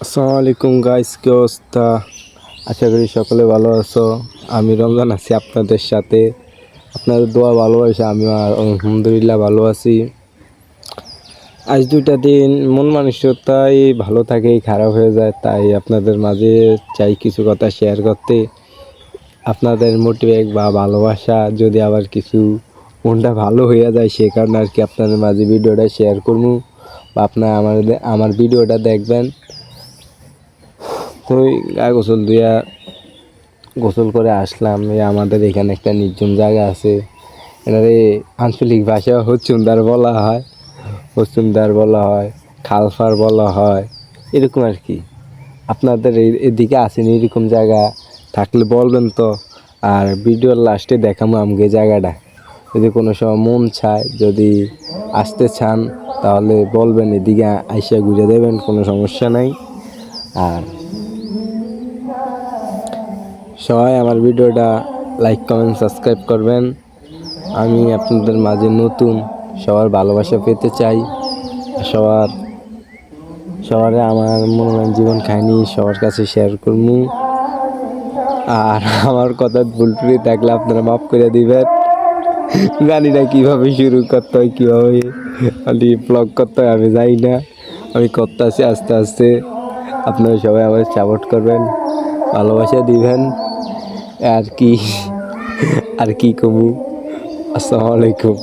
আসসালামু আলাইকুম গাইস, কি অবস্থা? আশা করি সকলে ভালো আছো। আমি রমজান আছি আপনাদের সাথে। আপনাদের দোয়া ভালোবাসা আমি আলহামদুলিল্লাহ ভালো আছি। আজ 2টা দিন মন মানসিকতাই ভালো থাকে, খারাপ হয়ে যায়, তাই আপনাদের মাঝে চাই কিছু কথা শেয়ার করতে। আপনাদের মোটিভেট বা ভালোবাসা যদি আবার কিছু মনটা ভালো হয়ে যায়, সে কারণে আর কি আপনাদের মাঝে ভিডিওটা শেয়ার করবো বা আপনারা আমার ভিডিওটা দেখবেন। তো গায়ে গোসল করে আসলাম। আমাদের এখানে একটা নির্জন জায়গা আছে, এনারে আঞ্চলিক ভাষা হচুন্দার বলা হয়, খালফার বলা হয়, এরকম আর কি। আপনাদের এদিকে আসেনি এরকম জায়গা? থাকলে বলবেন তো। আর ভিডিওর লাস্টে দেখাবো আমগে জায়গাটা। যদি কোনো সময় মন চায়, যদি আসতে চান, তাহলে বলবেন, এদিকে আইসা ঘুরে দেবেন, কোনো সমস্যা নাই। আর সবাই আমার ভিডিওটা লাইক, কমেন্ট, সাবস্ক্রাইব করবেন। আমি আপনাদের মাঝে নতুন, সবার ভালোবাসা পেতে চাই। সবার আমার মনোরঞ্জন জীবন কাহিনী সবার কাছে শেয়ার করবো। আর আমার কথা ভুল টুটি থাকলে আপনারা মাফ করে দিবেন। জানি না কীভাবে শুরু করতে হয়, কীভাবে ব্লগ করতে হয়, আমি জানি না। আমি করতে আছি আস্তে আস্তে। আপনারা সবাই আমার সাপোর্ট করবেন, ভালোবাসা দিবেন। আর কি কমু। আসসালামু আলাইকুম।